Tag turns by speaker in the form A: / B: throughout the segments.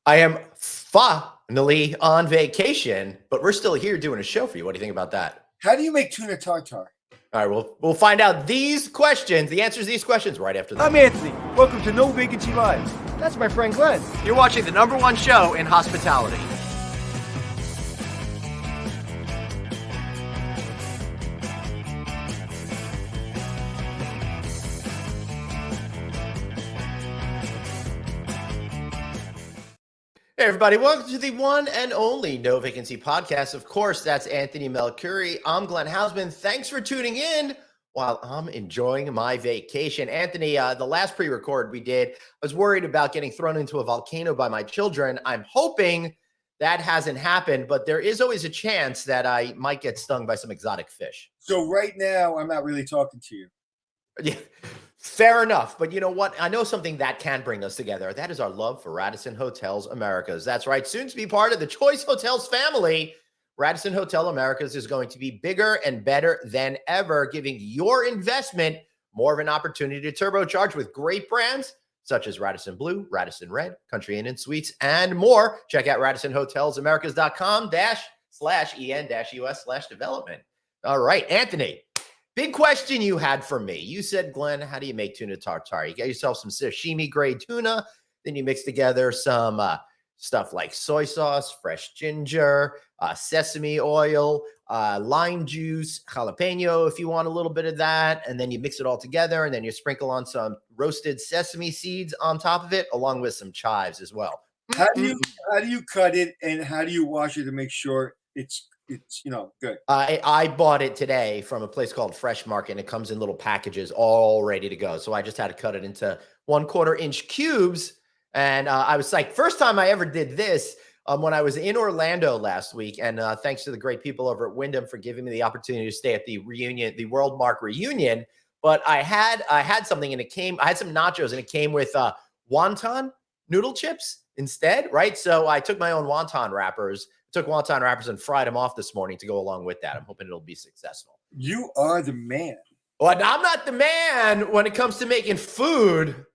A: I am finally on vacation, but we're still here doing a show for you. What do you think about that?
B: How do you make tuna tartare?
A: All right, we'll find out these questions, the answers to these questions right after that.
C: I'm Anthony. Welcome to No Vacancy Live. That's my friend Glenn.
A: You're watching the #1 show in hospitality. Hey, everybody. Welcome to the one and only No Vacancy podcast. Of course, that's Anthony Melcuri. I'm Glenn Hausman. Thanks for tuning in while I'm enjoying my vacation. Anthony, the last pre-record we did, I was worried about getting thrown into a volcano by my children. I'm hoping that hasn't happened, but there is always a chance that I might get stung by some exotic fish.
B: So right now, I'm not really talking to you.
A: Yeah, fair enough. But you know what? I know something that can bring us together. That is our love for Radisson Hotels Americas. That's right. Soon to be part of the Choice Hotels family. Radisson Hotel Americas is going to be bigger and better than ever, giving your investment more of an opportunity to turbocharge with great brands such as Radisson Blue, Radisson Red, Country Inn and Suites, and more. Check out RadissonHotelsAmericas.com/en-us/development. All right, Anthony. Big question you had for me. You said, Glenn, how do you make tuna tartare? You get yourself some sashimi grade tuna, then you mix together some stuff like soy sauce, fresh ginger, sesame oil, lime juice, jalapeno if you want a little bit of that, and then you mix it all together, and then you sprinkle on some roasted sesame seeds on top of it, along with some chives as well.
B: How do you cut it, and how do you wash it to make sure it's good?
A: I bought it today from a place called Fresh Market, and it comes in little packages all ready to go. So I just had to cut it into 1/4 inch cubes. And I was like, first time I ever did this when I was in Orlando last week. And thanks to the great people over at Wyndham for giving me the opportunity to stay at the reunion, the World Mark reunion. But I had something, and I had some nachos, and it came with wonton noodle chips instead, right? So I took my own wonton wrappers and fried them off this morning to go along with that. I'm hoping it'll be successful.
B: You are the man.
A: Well, I'm not the man when it comes to making food.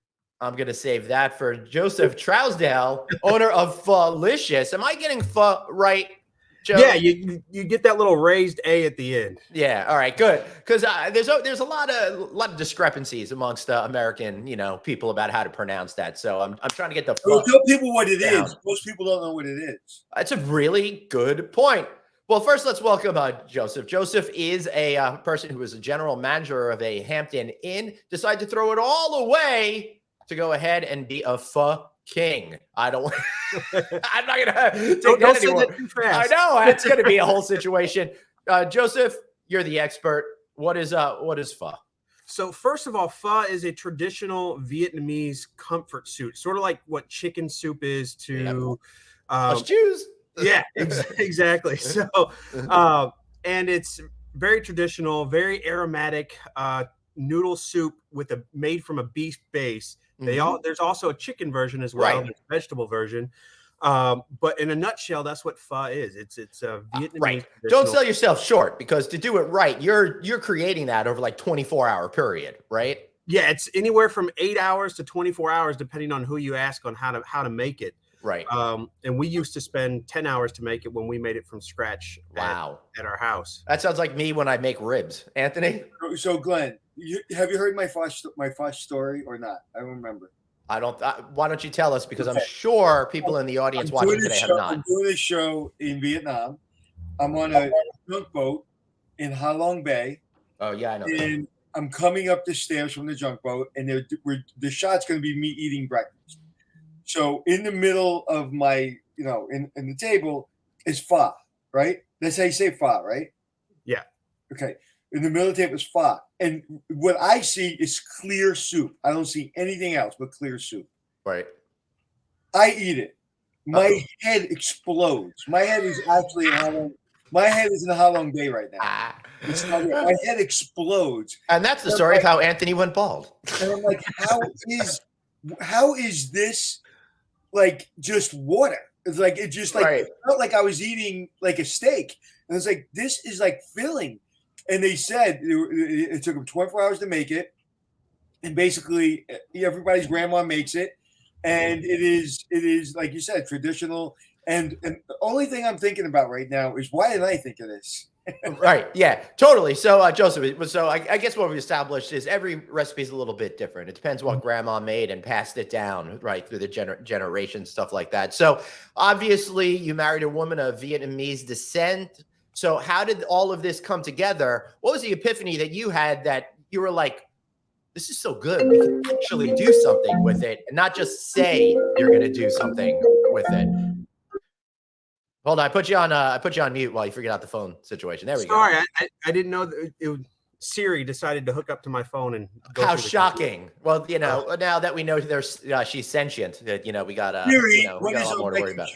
A: I'm going to save that for Joseph Trousdale, owner of Phalicious. Am I getting pho right, Joe?
C: Yeah, you get that little raised A at the end.
A: Yeah. All right. Good. Because there's a lot of discrepancies amongst American people about how to pronounce that. So I'm trying to get the.
B: Well, tell people what it is. Most people don't know what it is.
A: That's a really good point. Well, first, let's welcome Joseph. Joseph is a person who is a general manager of a Hampton Inn. Decided to throw it all away to go ahead and be a pho king. I'm not gonna take that anymore. Too fast. I know it's gonna be a whole situation. Joseph, you're the expert. What is pho?
C: So first of all, pho is a traditional Vietnamese comfort soup, sort of like what chicken soup is to
A: us Jews.
C: Yeah, exactly. So, and it's very traditional, very aromatic noodle soup made from a beef base. There's also a chicken version as well. Right. There's a vegetable version. But in a nutshell, that's what pho is. It's a Vietnamese.
A: Right. Don't sell yourself short, because to do it right, you're creating that over like 24-hour period, right?
C: Yeah, it's anywhere from 8 hours to 24 hours, depending on who you ask on how to make it.
A: Right.
C: And we used to spend 10 hours to make it when we made it from scratch.
A: Wow.
C: At our house.
A: That sounds like me when I make ribs. Anthony?
B: So Glenn, have you heard my pho story or not? I don't remember.
A: I don't. Why don't you tell us? Because I'm sure people in the audience watching today have not.
B: I'm doing a show in Vietnam. I'm on a junk boat in Ha Long Bay.
A: Oh yeah, I know.
B: And I'm coming up the stairs from the junk boat, and the shot's going to be me eating breakfast. So in the middle of my, in the table is pho, right? That's how you say pho, right?
C: Yeah.
B: Okay. In the middle of the table is pho. And what I see is clear soup. I don't see anything else but clear soup.
A: Right.
B: I eat it. My head explodes. My head is actually in Ha Long Bay right now. My head explodes.
A: And that's the story of how Anthony went bald.
B: And I'm like, how is this like just water? It's like it felt like I was eating like a steak. And it's like, this is like filling. And they said it took them 24 hours to make it. And basically everybody's grandma makes it. and it is like you said, traditional. And the only thing I'm thinking about right now is why didn't I think of this?
A: Right. Yeah, totally. So, Joseph, so I guess what we established is every recipe is a little bit different. It depends what grandma made and passed it down, right, through the generations, stuff like that. So, obviously, you married a woman of Vietnamese descent. So, how did all of this come together? What was the epiphany that you had that you were like, this is so good, we can actually do something with it and not just say you're going to do something with it? Hold on, I put you on mute while you figure out the phone situation. There we go.
C: Sorry, I didn't know that Siri decided to hook up to my phone and go.
A: How shocking! Well, now that we know there's she's sentient, that we got
B: Siri,
A: we got a lot more to worry about.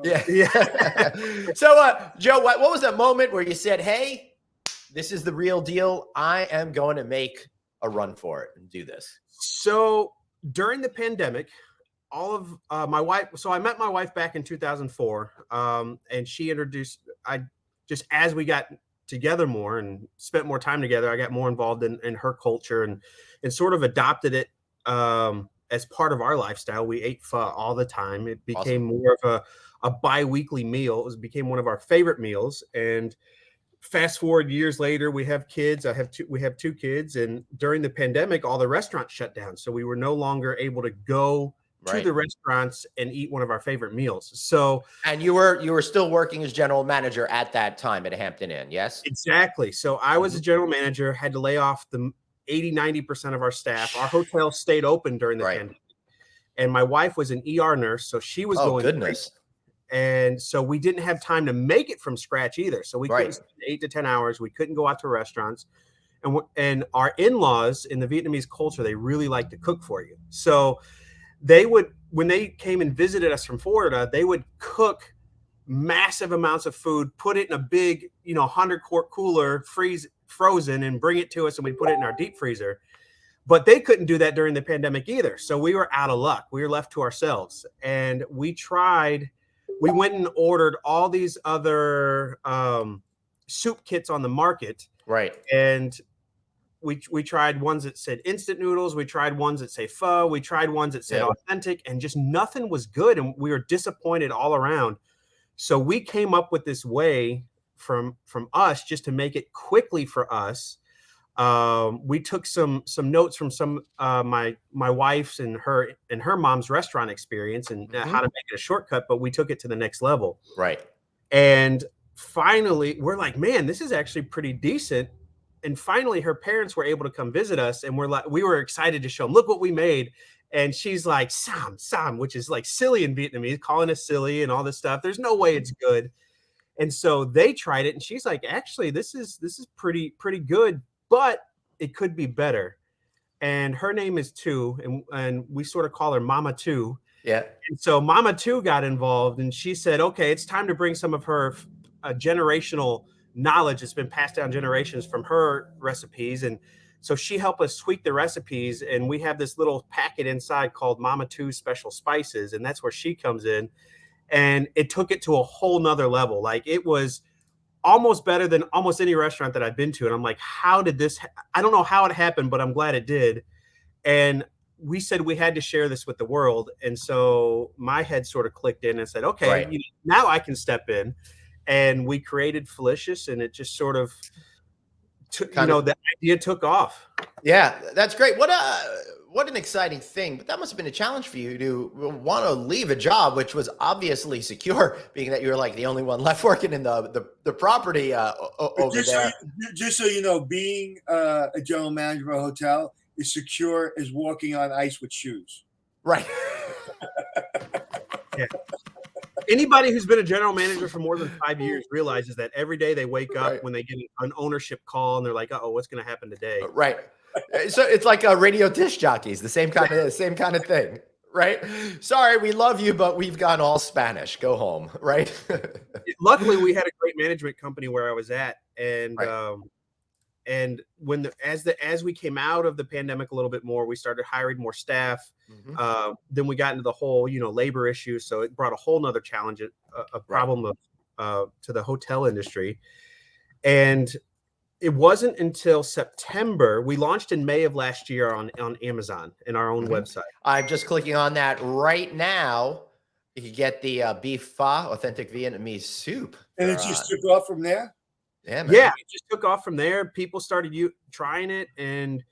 A: Yeah. So, Joe, what was that moment where you said, "Hey, this is the real deal. I am going to make a run for it and do this"?
C: So during the pandemic, all of my wife. So I met my wife back in 2004, and she introduced. As we got together more and spent more time together, I got more involved in her culture and sort of adopted it as part of our lifestyle. We ate pho all the time. It became more of a bi-weekly meal. It became one of our favorite meals. And fast forward years later, we have kids. We have two kids, and during the pandemic, all the restaurants shut down, so we were no longer able to go to the restaurants and eat one of our favorite meals. So,
A: and you were still working as general manager at that time at a Hampton Inn, yes?
C: Exactly. So I was a general manager, had to lay off the 80-90% of our staff. Our hotel stayed open during the pandemic, and my wife was an ER nurse, so she was going.
A: Goodness.
C: And so we didn't have time to make it from scratch either. So we couldn't spend 8 to 10 hours. We couldn't go out to restaurants. And our in-laws in the Vietnamese culture, they really like to cook for you. So they would, when they came and visited us from Florida, they would cook massive amounts of food, put it in a big, 100-quart cooler, frozen, and bring it to us, and we'd put it in our deep freezer. But they couldn't do that during the pandemic either. So we were out of luck. We were left to ourselves. And we went and ordered all these other soup kits on the market.
A: Right.
C: And we tried ones that said instant noodles. We tried ones that say pho. We tried ones that said authentic, and just nothing was good. And we were disappointed all around. So we came up with this way from us just to make it quickly for us. We took some notes from some my wife's and her mom's restaurant experience and how to make it a shortcut, but we took it to the next level.
A: Right.
C: And finally, we're like, man, this is actually pretty decent. And finally, her parents were able to come visit us, and we were excited to show them, look what we made. And she's like, Sam, which is like silly in Vietnamese, calling us silly and all this stuff. There's no way it's good. And so they tried it, and she's like, actually, this is pretty good, but it could be better. And her name is Tu, and we sort of call her Mama Tu.
A: Yeah.
C: And so Mama Tu got involved, and she said, okay, it's time to bring some of her generational knowledge that's been passed down generations from her recipes. And so she helped us tweak the recipes, and we have this little packet inside called Mama Tu's Special Spices, and that's where she comes in. And it took it to a whole nother level. Like, it was almost better than almost any restaurant that I've been to. And I'm like, how did this, I don't know how it happened, but I'm glad it did. And we said we had to share this with the world. And so my head sort of clicked in and said, okay, now I can step in. And we created Felicious, and it just sort of the idea took off.
A: Yeah, that's great. What an exciting thing. But that must have been a challenge for you to want to leave a job, which was obviously secure, being that you're like the only one left working in the property over there.
B: Just so you know, being a general manager of a hotel is secure as walking on ice with shoes.
A: Right.
C: Yeah. Anybody who's been a general manager for more than 5 years realizes that every day they wake up when they get an ownership call and they're like, "Uh-oh, what's going to happen today?"
A: Right. So it's like radio disc jockeys, the same kind of thing, right? Sorry, we love you, but we've gone all Spanish. Go home, right?
C: Luckily, we had a great management company where I was at, and and when as we came out of the pandemic a little bit more, we started hiring more staff. Then we got into the whole labor issue, so it brought a whole nother challenge, a problem of to the hotel industry. And It wasn't until September. We launched in May of last year on Amazon and our own website.
A: I'm just clicking on that right now. You can get the beef pho, authentic Vietnamese soup.
B: And it just took off from there?
A: Yeah, man.
C: Yeah, it just took off from there. People started trying it and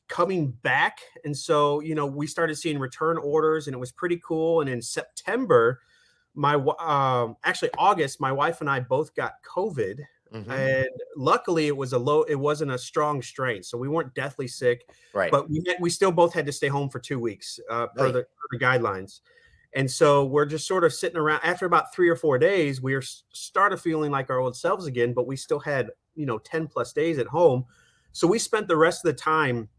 C: coming back. And so, we started seeing return orders, and it was pretty cool. And in September, actually August, my wife and I both got COVID. And luckily it wasn't a strong strain. So we weren't deathly sick,
A: right?
C: But we still both had to stay home for 2 weeks per the guidelines. And so we're just sort of sitting around. After about 3 or 4 days, we started feeling like our old selves again, but we still had, 10 plus days at home. So we spent the rest of the time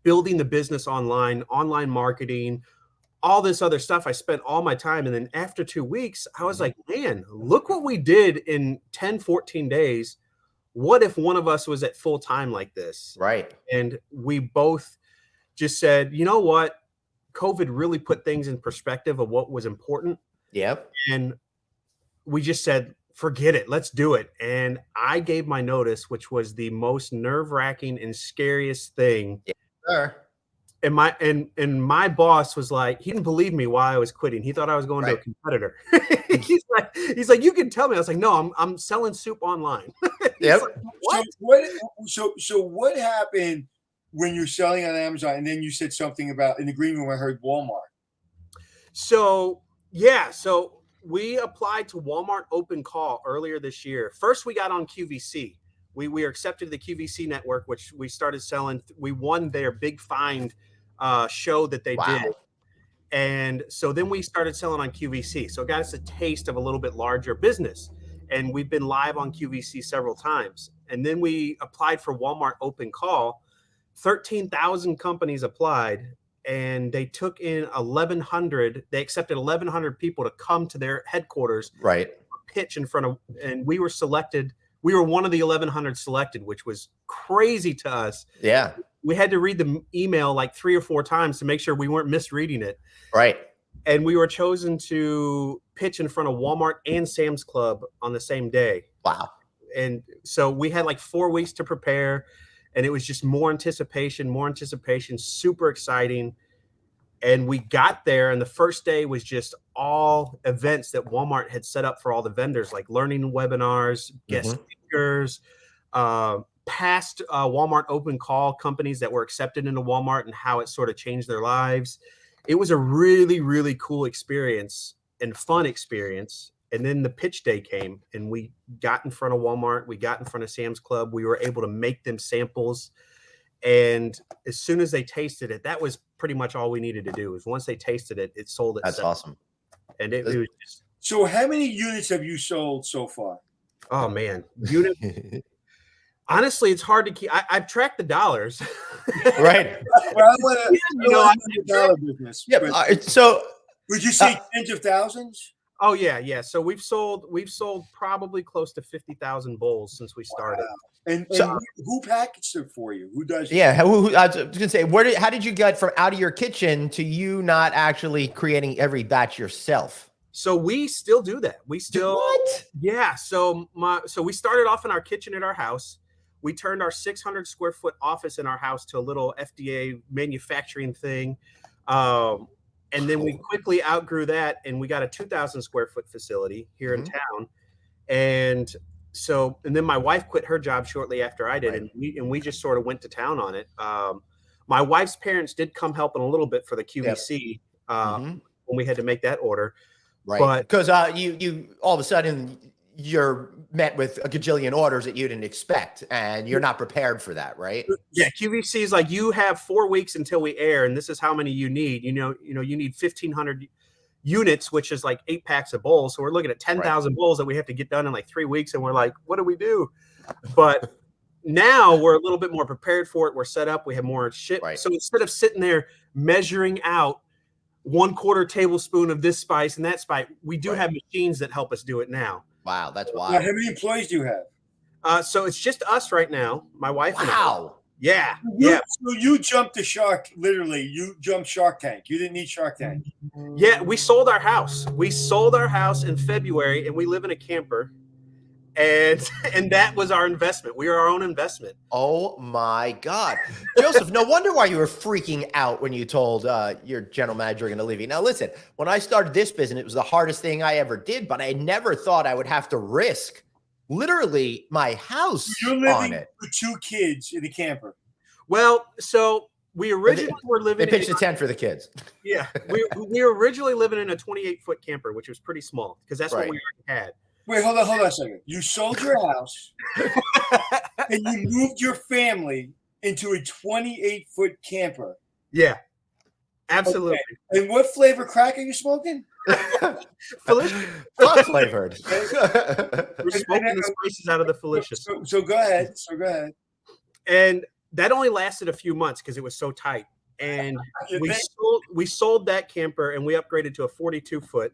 C: building the business online marketing, all this other stuff. I spent all my time. And then after 2 weeks, I was like, man, look what we did in 10, 14 days. What if one of us was at full time like this?
A: Right.
C: And we both just said, you know what? COVID really put things in perspective of what was important.
A: Yep.
C: And we just said, forget it. Let's do it. And I gave my notice, which was the most nerve-wracking and scariest thing.
A: Yeah, sure.
C: And my boss was like, he didn't believe me while I was quitting. He thought I was going to a competitor. he's like, you can tell me. I was like, no, I'm selling soup online.
A: Yep.
C: Like,
B: what? So what happened when you're selling on Amazon? And then you said something about an agreement when I heard Walmart.
C: So we applied to Walmart Open Call earlier this year. First, we got on QVC. We were accepted to the QVC network, which we started selling. We won their big find show that they did. And so then we started selling on QVC. So it got us a taste of a little bit larger business. And we've been live on QVC several times. And then we applied for Walmart Open Call. 13,000 companies applied, and they took in 1,100. They accepted 1,100 people to come to their headquarters, pitch in front of, and we were selected. We were one of the 1,100 selected, which was crazy to us.
A: Yeah.
C: We had to read the email like 3 or 4 times to make sure we weren't misreading it.
A: Right.
C: And we were chosen to pitch in front of Walmart and Sam's Club on the same day.
A: Wow.
C: And so we had like 4 weeks to prepare, and it was just more anticipation, super exciting. And we got there, and the first day was just all events that Walmart had set up for all the vendors, like learning webinars, guest speakers, past Walmart Open Call companies that were accepted into Walmart and how it sort of changed their lives. It was a really, really cool experience and fun experience. And then the pitch day came, and we got in front of Walmart. We got in front of Sam's Club. We were able to make them samples. And as soon as they tasted it, that was pretty much all we needed to do. Was once they tasted it, it sold itself.
A: That's awesome.
C: And it was just.
B: So how many units have you sold so far?
C: Oh, man. Honestly, it's hard to keep. I've tracked the dollars.
A: Right.
B: Well, I want to $100 business.
A: Yeah. So
B: would you say tens of thousands?
C: Oh yeah. So we've sold probably close to 50,000 bowls since we started.
B: Wow. And so, who packaged it for you? Who does?
A: Yeah. I was gonna say, how did you get from out of your kitchen to you not actually creating every batch yourself?
C: So we still do that. We still
A: what?
C: Yeah. So we started off in our kitchen at our house. We turned our 600 square foot office in our house to a little FDA manufacturing thing. And then we quickly outgrew that, and we got a 2,000 square foot facility here in town. And then my wife quit her job shortly after I did, and we just sort of went to town on it. My wife's parents did come helping a little bit for the QVC when we had to make that order.
A: Right. But because you all of a sudden you're met with a gajillion orders that you didn't expect, and you're not prepared for that, right?
C: Yeah, QVC is like, you have 4 weeks until we air, and this is how many you need. You need 1,500 units, which is like 8 packs of bowls. So we're looking at 10,000 bowls that we have to get done in like 3 weeks, and we're like, what do we do? But now we're a little bit more prepared for it. We're set up. We have more shit. Right. So instead of sitting there measuring out 1/4 tablespoon of this spice and that spice, we do have machines that help us do it now.
A: Wow, that's wild.
B: Now, how many employees do you have?
C: So it's just us right now, my wife and I.
A: Wow.
C: Yeah.
B: So you jumped the shark, literally. You jumped Shark Tank. You didn't need Shark Tank.
C: Yeah, we sold our house. We sold our house in February, and we live in a camper. and that was our investment. We were our own investment.
A: Oh my God, Joseph! No wonder why you were freaking out when you told your general manager you're going to leave you. Now, listen, when I started this business, it was the hardest thing I ever did, but I never thought I would have to risk literally my house
B: You're
A: on
B: living
A: it.
B: with 2 kids in a camper.
C: Well, so we originally were living.
A: They pitched a tent for the kids.
C: Yeah, we were originally living in a 28-foot camper, which was pretty small because that's what we already had.
B: Wait, hold on a second. You sold your house and you moved your family into a 28-foot camper.
C: Yeah, absolutely.
B: Okay. And what flavor crack are you smoking?
C: Felicious.
A: Flavored.
C: We're smoking the spices out of the Felicious.
B: So go ahead.
C: And that only lasted a few months because it was so tight. And we sold that camper and we upgraded to a 42-foot.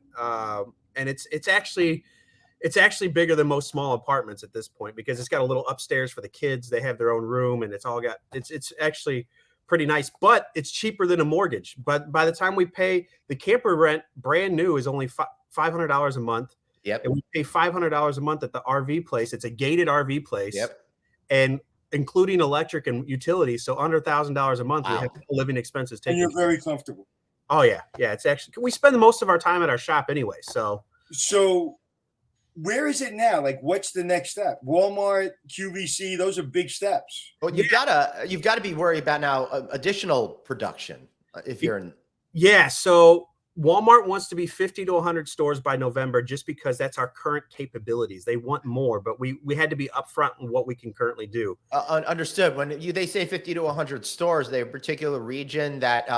C: And it's actually bigger than most small apartments at this point because it's got a little upstairs for the kids. They have their own room and it's actually pretty nice, but it's cheaper than a mortgage. But by the time we pay the camper rent, brand new is only $500 a month.
A: Yep.
C: And we pay $500 a month at the RV place. It's a gated RV place.
A: Yep.
C: And including electric and utilities. So under $1,000 a month, we have living expenses taken.
B: And you're very comfortable.
C: Oh yeah. Yeah. It's actually, we spend most of our time at our shop anyway. So
B: where is it now? Like, what's the next step? Walmart, QVC, those are big steps.
A: Well, you've got to be worried about now additional production if you're in.
C: Yeah. So Walmart wants to be 50 to 100 stores by November, just because that's our current capabilities. They want more, but we had to be upfront in what we can currently do.
A: Understood. When they say 50 to 100 stores, they have a particular region that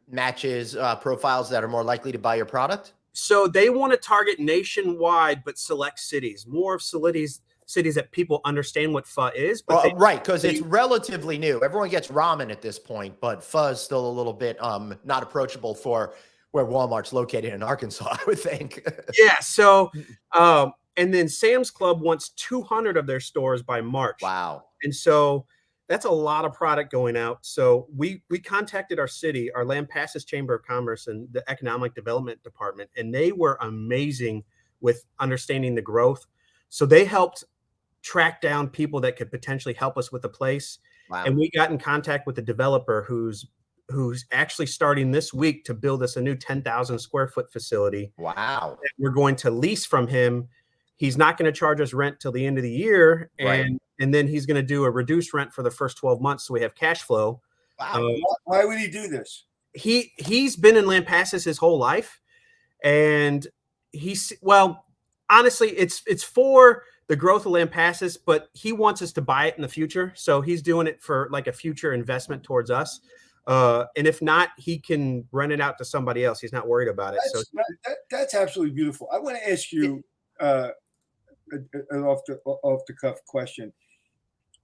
A: matches profiles that are more likely to buy your product.
C: So they want to target nationwide, but select cities, more of cities that people understand what pho is. But
A: right, because it's relatively new. Everyone gets ramen at this point, but pho is still a little bit not approachable for where Walmart's located in Arkansas, I would think.
C: Yeah. So, and then Sam's Club wants 200 of their stores by March.
A: Wow.
C: And so that's a lot of product going out. So we contacted our city, our Lampasas Chamber of Commerce and the Economic Development Department, and they were amazing with understanding the growth. So they helped track down people that could potentially help us with the place.
A: Wow.
C: And we got in contact with the developer who's actually starting this week to build us a new 10,000 square foot facility.
A: Wow.
C: That we're going to lease from him. He's not going to charge us rent till the end of the year. And then he's going to do a reduced rent for the first 12 months. So we have cash flow.
B: Wow. Why would he do this?
C: He's been in Lampasas his whole life. And honestly, it's for the growth of Lampasas, but he wants us to buy it in the future. So he's doing it for like a future investment towards us. And if not, he can rent it out to somebody else. He's not worried about it.
B: That's absolutely beautiful. I want to ask you an off the cuff question.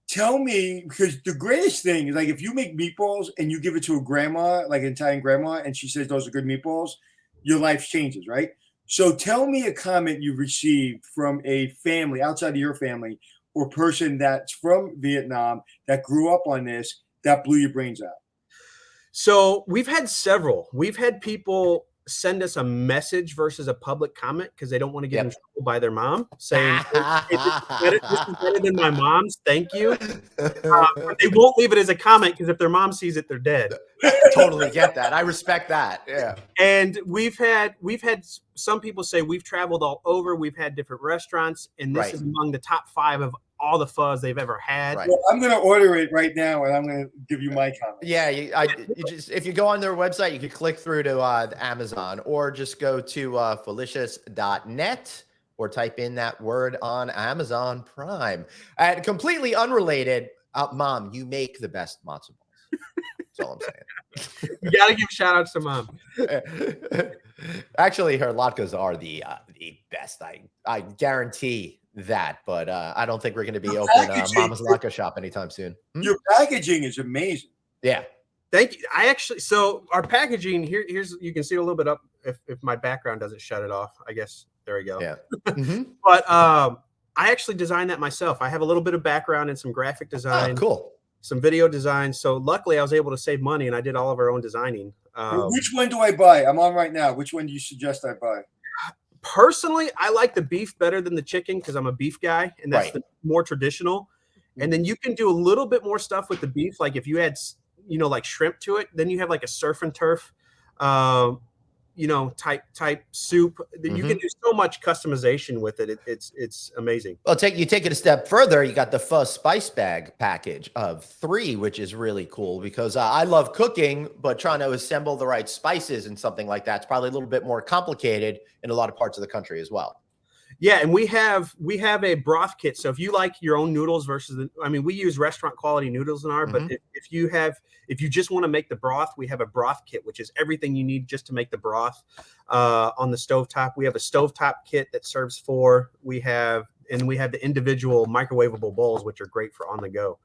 B: Tell me, because the greatest thing is, like, if you make meatballs and you give it to a grandma, like an Italian grandma, and she says those are good meatballs, your life changes, right? So tell me a comment you've received from a family outside of your family or person that's from Vietnam that grew up on this that blew your brains out.
C: So we've had several. We've had people send us a message versus a public comment because they don't want to get in trouble by their mom, saying, hey, this is better than my mom's. Thank you. They won't leave it as a comment because if their mom sees it, they're dead.
A: Totally get that. I respect that. Yeah.
C: And we've had some people say we've traveled all over. We've had different restaurants, and this is among the top 5 of all the pho's they've ever had.
A: Right.
B: Well, I'm going to order it right now, and I'm going to give you my comment.
A: Yeah, if you go on their website, you can click through to Amazon, or just go to felicious.net or type in that word on Amazon Prime. And completely unrelated, Mom, you make the best matzo balls. That's all I'm saying.
C: You got to give shout outs to Mom.
A: Actually, her latkes are the best. I guarantee that, but I don't think we're going to be open Mama's Latke shop anytime soon.
B: Your packaging is amazing.
A: Yeah.
C: Thank you. So our packaging here's, you can see it a little bit up if my background doesn't shut it off. I guess there we go.
A: Yeah. Mm-hmm.
C: But I actually designed that myself. I have a little bit of background in some graphic design.
A: Oh, cool.
C: Some video design. So luckily I was able to save money and I did all of our own designing.
B: Which one do I buy? I'm on right now. Which one do you suggest I buy?
C: Personally, I like the beef better than the chicken because I'm a beef guy, and that's the more traditional. And then you can do a little bit more stuff with the beef. Like if you add, like shrimp to it, then you have like a surf and turf, type soup. You can do so much customization with it. It's amazing.
A: Well, you take it a step further. You got the fuzz spice bag package of 3, which is really cool because I love cooking, but trying to assemble the right spices and something like that's probably a little bit more complicated in a lot of parts of the country as well.
C: Yeah, and we have a broth kit. So if you like your own noodles versus we use restaurant quality noodles in our, but if you just want to make the broth, we have a broth kit, which is everything you need just to make the broth on the stovetop. We have a stovetop kit that serves 4. We have the individual microwavable bowls, which are great for on the go.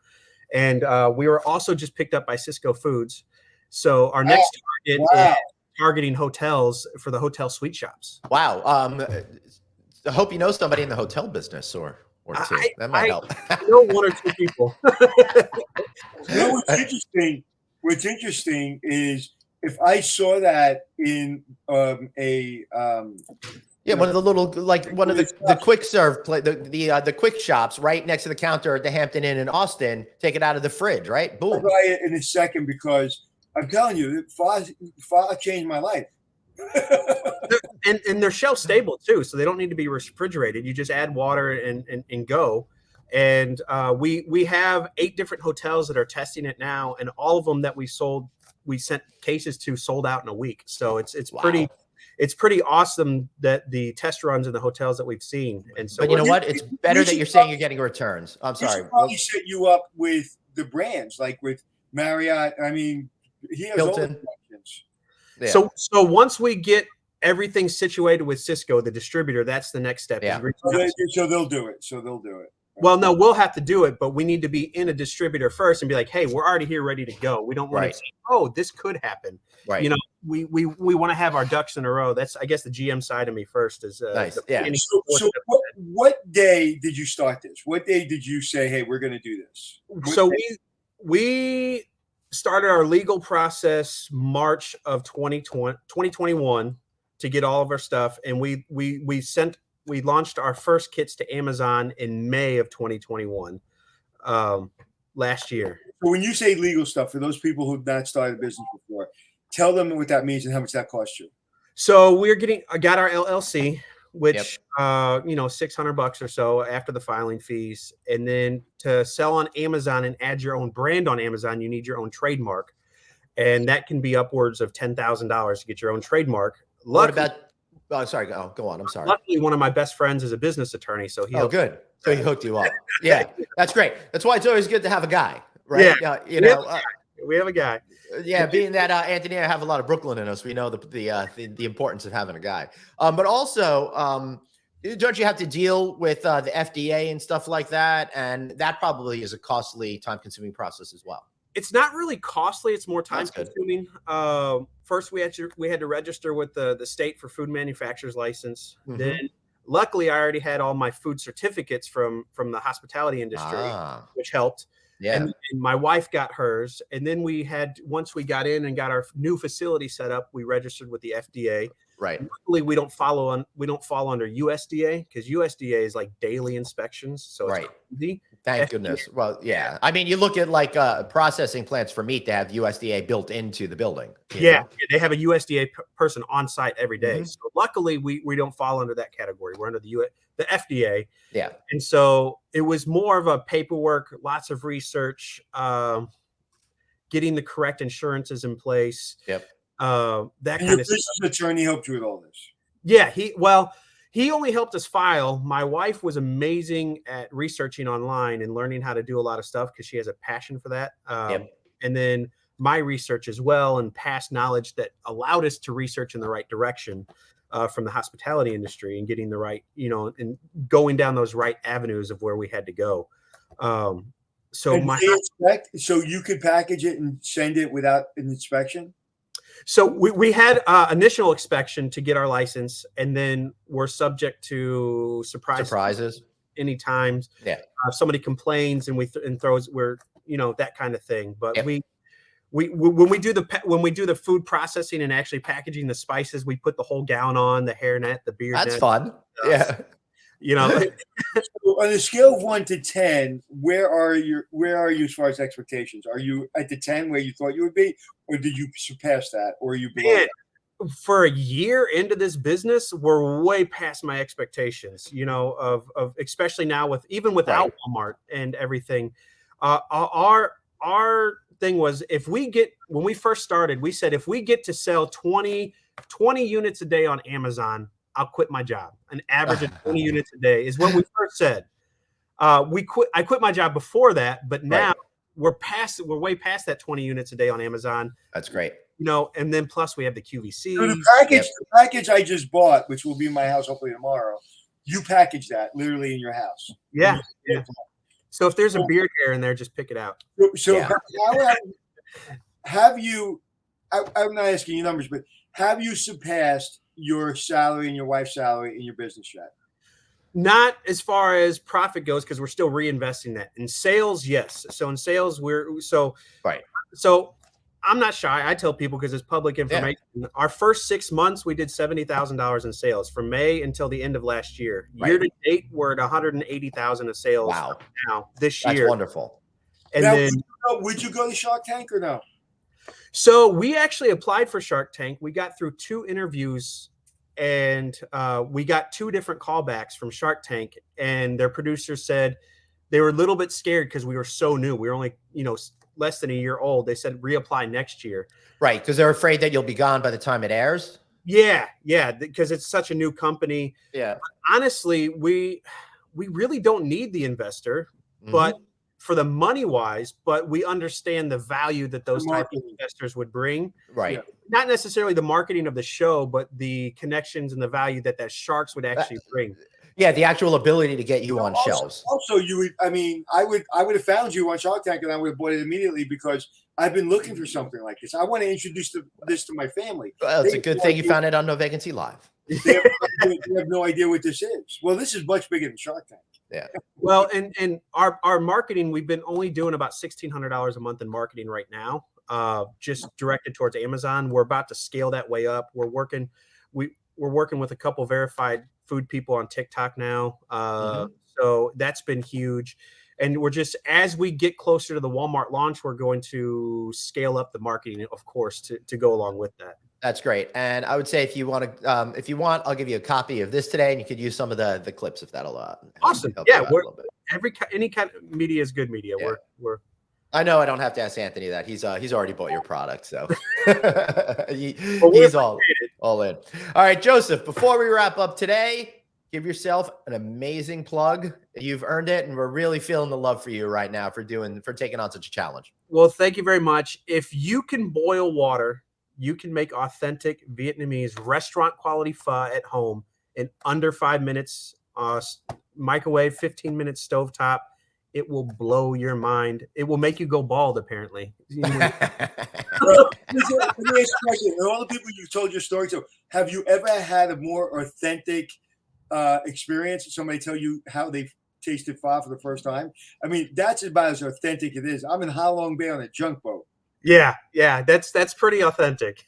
C: And we were also just picked up by Cisco Foods. So our next target is targeting hotels for the hotel suite shops.
A: Wow. I hope you know somebody in the hotel business or 2. That might help.
C: I know 1 or 2 people.
B: What's interesting is if I saw that in one of the
A: little, like one of the quick serve the quick shops right next to the counter at the Hampton Inn in Austin, take it out of the fridge, right? Boom.
B: I'll buy it in a second because I'm telling you, pho changed my life.
C: and they're shelf stable too, so they don't need to be refrigerated. You just add water and go. And we have 8 different hotels that are testing it now, and all of them that we sent cases to sold out in a week. So it's pretty awesome that the test runs in the hotels that we've seen. And so,
A: but you know what? It's better that you're saying you're getting returns. I'm sorry.
B: We should probably set you up with the brands like with Marriott. I mean, he has
A: Hilton.
B: all the connections.
A: Yeah.
C: So once we get everything situated with Cisco, the distributor, that's the next step.
A: Yeah.
B: So they'll do it.
C: Well, no, we'll have to do it, but we need to be in a distributor first and be like, hey, we're already here ready to go. We don't want to say, oh, this could happen.
A: Right.
C: We want to have our ducks in a row. That's, I guess, the GM side of me first is
A: nice. Yeah.
B: So what day did you start this? What day did you say, hey, we're going to do this?
C: So we started our legal process March of 2021 to get all of our stuff. And we launched our first kits to Amazon in May of 2021, last year.
B: So when you say legal stuff, for those people who've not started a business before, tell them what that means and how much that costs you.
C: So I got our LLC, which, $600 or so after the filing fees. And then to sell on Amazon and add your own brand on Amazon, you need your own trademark. And that can be upwards of $10,000 to get your own trademark.
A: Sorry. Go on. I'm sorry.
C: Luckily, one of my best friends is a business attorney, so he.
A: Oh, good. So he hooked you up. Yeah, that's great. That's why it's always good to have a guy, right?
C: Yeah. We have a guy.
A: Yeah, being that Anthony and I have a lot of Brooklyn in us, we know the importance of having a guy. But also, don't you have to deal with the FDA and stuff like that? And that probably is a costly, time-consuming process as well.
C: It's not really costly. It's more time consuming. First, we had to register with the state for food manufacturer's license. Mm-hmm. Then, luckily, I already had all my food certificates from the hospitality industry, which helped.
A: Yeah.
C: And my wife got hers. And then once we got in and got our new facility set up, we registered with the FDA.
A: Right.
C: Luckily, we don't fall under USDA because USDA is like daily inspections. So it's easy.
A: Thank goodness. Well, yeah. I mean, you look at like processing plants for meat, they have USDA built into the building.
C: Yeah, they have a USDA person on site every day. Mm-hmm. So luckily, we don't fall under that category. We're under the FDA.
A: Yeah.
C: And so it was more of a paperwork, lots of research, getting the correct insurances in place.
A: Yep.
C: That
B: and
C: kind
B: your
C: of stuff.
B: business attorney helped you with all this.
C: Yeah, he only helped us file. My wife was amazing at researching online and learning how to do a lot of stuff because she has a passion for that. And then my research as well and past knowledge that allowed us to research in the right direction from the hospitality industry and getting the right, and going down those right avenues of where we had to go. So
B: you could package it and send it without an inspection?
C: So we had initial inspection to get our license, and then we're subject to surprises anytime.
A: Yeah.
C: If somebody complains and throws, that kind of thing. But when we do the food processing and actually packaging the spices, we put the whole gown on, the hairnet, the beard.
A: That's
C: net,
A: fun. Yeah.
C: You know,
B: So on a scale of 1 to 10, where are you as far as expectations? Are you at the 10 where you thought you would be, or did you surpass that, or are you below that?
C: For a year into this business, we're way past my expectations, you know, of especially now without Walmart and everything. Our thing was, when we first started, we said, if we get to sell 20 units a day on Amazon, I'll quit my job. An average of 20 units a day is what we first said. I quit my job before that, but now we're way past that 20 units a day on Amazon.
A: That's great.
C: You know, and then plus we have the QVC.
B: So the package I just bought, which will be in my house hopefully tomorrow, you package that literally in your house.
C: Yeah. So if there's a beard hair in there, just pick it out.
B: So how have you? I'm not asking you numbers, but have you surpassed your salary and your wife's salary in your business yet?
C: Not as far as profit goes, because we're still reinvesting that. In sales, yes. So in sales, So I'm not shy. I tell people, because it's public information. Yeah. Our first 6 months, we did $70,000 in sales from May until the end of last year. Right. Year to date, we're at $180,000 of sales. Wow. Now this year.
A: That's wonderful.
C: And
B: now,
C: then,
B: would you go to Shark Tank or no?
C: So we actually applied for Shark Tank. We got through 2 interviews, and we got 2 different callbacks from Shark Tank. And their producers said they were a little bit scared because we were so new. We were only, less than a year old. They said reapply next year.
A: Right, because they're afraid that you'll be gone by the time it airs.
C: Yeah, because it's such a new company.
A: Yeah.
C: But honestly, we really don't need the investor, but for the money wise, but we understand the value that those type of investors would bring.
A: Right.
C: Not necessarily the marketing of the show, but the connections and the value that sharks would actually bring.
A: Yeah, the actual ability to get you on shelves.
B: Also, I would have found you on Shark Tank, and I would have bought it immediately because I've been looking for something like this. I want to introduce this to my family.
A: Well, it's a good thing you found it on No Vacancy Live.
B: They have no idea what this is. Well, this is much bigger than Shark Tank.
A: Yeah.
C: Well, and our marketing, we've been only doing about $1,600 a month in marketing right now, just directed towards Amazon. We're about to scale that way up. We're working with a couple verified food people on TikTok now. So that's been huge. And we're just, as we get closer to the Walmart launch, we're going to scale up the marketing, of course, to go along with that.
A: That's great. And I would say if you want, I'll give you a copy of this today, and you could use some of the clips if that'll
C: awesome.
A: Help
C: Yeah, any kind of media is good media.
A: Yeah.
C: We're
A: I know I don't have to ask Anthony that. He's already bought your product, so he's all in. All right, Joseph, before we wrap up today, give yourself an amazing plug. You've earned it, and we're really feeling the love for you right now for taking on such a challenge.
C: Well, thank you very much. If you can boil water, you can make authentic Vietnamese restaurant quality pho at home in under 5 minutes. Microwave, 15 minutes stovetop. It will blow your mind. It will make you go bald, apparently.
B: Let me ask you a question. And all the people you've told your story to, have you ever had a more authentic experience? Somebody tell you how they tasted pho for the first time? I mean, that's about as authentic it is. I'm in Ha Long Bay on a junk boat.
C: Yeah, that's pretty authentic.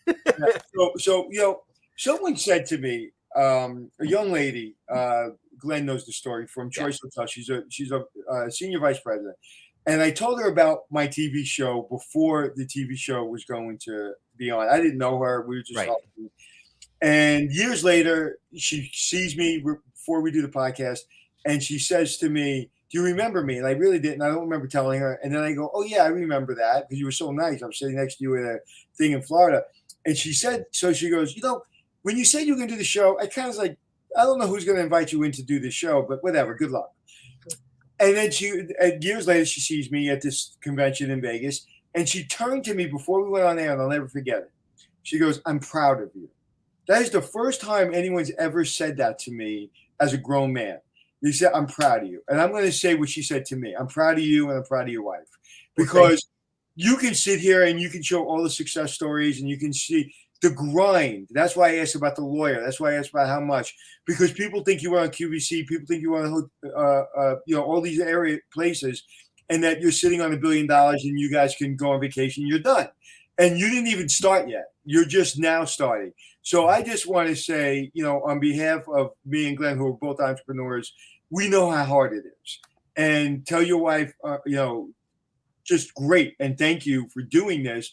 B: So someone said to me, a young lady, Glenn knows the story, from Choice Hotel. She's a senior vice president, and I told her about my TV show before the TV show was going to be on. I didn't know her; we were just talking. And years later, she sees me before we do the podcast, and she says to me, "Do you remember me?" And I really didn't. I don't remember telling her. And then I go, "Oh yeah, I remember that because you were so nice. I was sitting next to you at a thing in Florida." And she said, so she goes, when you said you were going to do the show, I kind of was like, I don't know who's going to invite you in to do this show, but whatever, good luck. And then years later, she sees me at this convention in Vegas, and she turned to me before we went on air, and I'll never forget it. She goes, "I'm proud of you." That is the first time anyone's ever said that to me as a grown man. They said, "I'm proud of you." And I'm going to say what she said to me. I'm proud of you, and I'm proud of your wife. Because you can sit here and you can show all the success stories, and you can see the grind. That's why I asked about the lawyer. That's why I asked about how much, because people think you were on QVC, people think you were on, all these area places, and that you're sitting on $1 billion and you guys can go on vacation. You're done. and you didn't even start yet. You're just now starting. So I just want to say, on behalf of me and Glenn, who are both entrepreneurs, we know how hard it is. And tell your wife, just great. And thank you for doing this.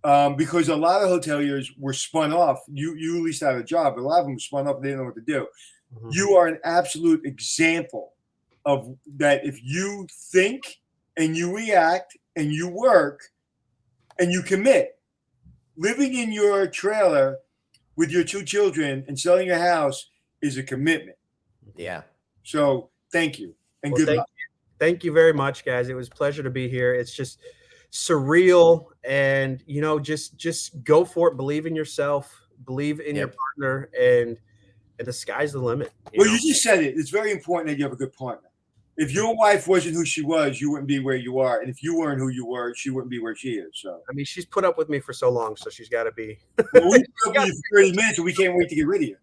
B: Because a lot of hoteliers were spun off. You at least had a job, but a lot of them were spun off. They didn't know what to do. Mm-hmm. You are an absolute example of that. If you think and you react and you work and you commit, living in your trailer with your 2 children and selling your house is a commitment.
A: Yeah.
B: So thank you. And good luck.
C: Thank you very much, guys. It was a pleasure to be here. It's just surreal, and just go for it. Believe in yourself, believe in your partner, and the sky's the limit.
B: You just said it. It's very important that you have a good partner. If your wife wasn't who she was, you wouldn't be where you are. And if you weren't who you were, she wouldn't be where she is. So
C: I mean, she's put up with me for so long, so she's got to be.
B: Well, we put up with you for 30 minutes, and we can't wait to get rid of you.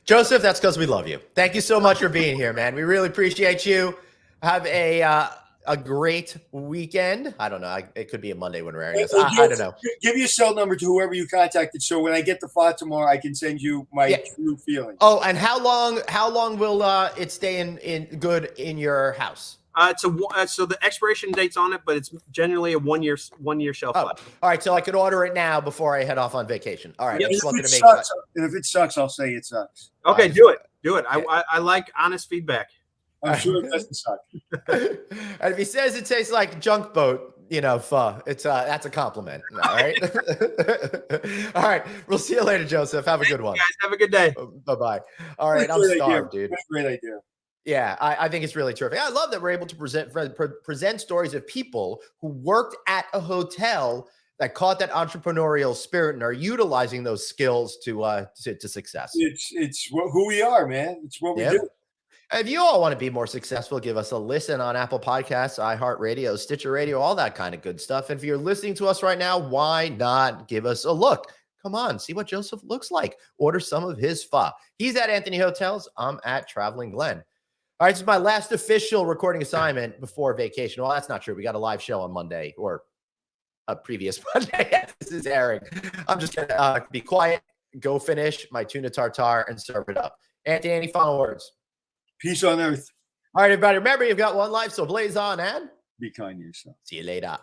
A: Joseph, that's because we love you. Thank you so much for being here, man. We really appreciate you. Have a great weekend. I don't know. It could be a Monday when we're airing this. I don't know.
B: Give your cell number to whoever you contacted, so when I get the file tomorrow, I can send you my true feelings.
A: Oh, and how long will it stay in good in your house?
C: So the expiration date's on it, but it's generally a one year shelf life.
A: All right. So I could order it now before I head off on vacation. All right.
B: Yeah,
A: I just wanted to make
B: sure. And if it sucks, I'll say it sucks.
C: Okay, do it. I like honest feedback.
B: I'm sure it doesn't suck.
A: And if he says it tastes like junk boat, pho, it's that's a compliment. All right. All right. We'll see you later, Joseph. Have a good one.
C: Guys, have a good day.
A: Bye-bye. All right. I'm starved, dude.
B: That's a great idea.
A: Yeah, I think it's really terrific. I love that we're able to present stories of people who worked at a hotel that caught that entrepreneurial spirit and are utilizing those skills to success.
B: It's who we are, man. It's what we do.
A: If you all want to be more successful, give us a listen on Apple Podcasts, iHeartRadio, Stitcher Radio, all that kind of good stuff. And if you're listening to us right now, why not give us a look? Come on, see what Joseph looks like. Order some of his pho. He's at Anthony Hotels. I'm at Traveling Glenn. All right, this is my last official recording assignment before vacation. Well, that's not true. We got a live show on Monday, or a previous Monday. This is airing. I'm just going to be quiet, go finish my tuna tartare, and serve it up. Anthony, any final words?
B: Peace on earth.
A: All right, everybody. Remember, you've got one life, so blaze on and
B: be kind to yourself.
A: See you later.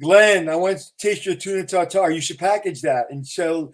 B: Glenn, I want to taste your tuna tartare. You should package that and sell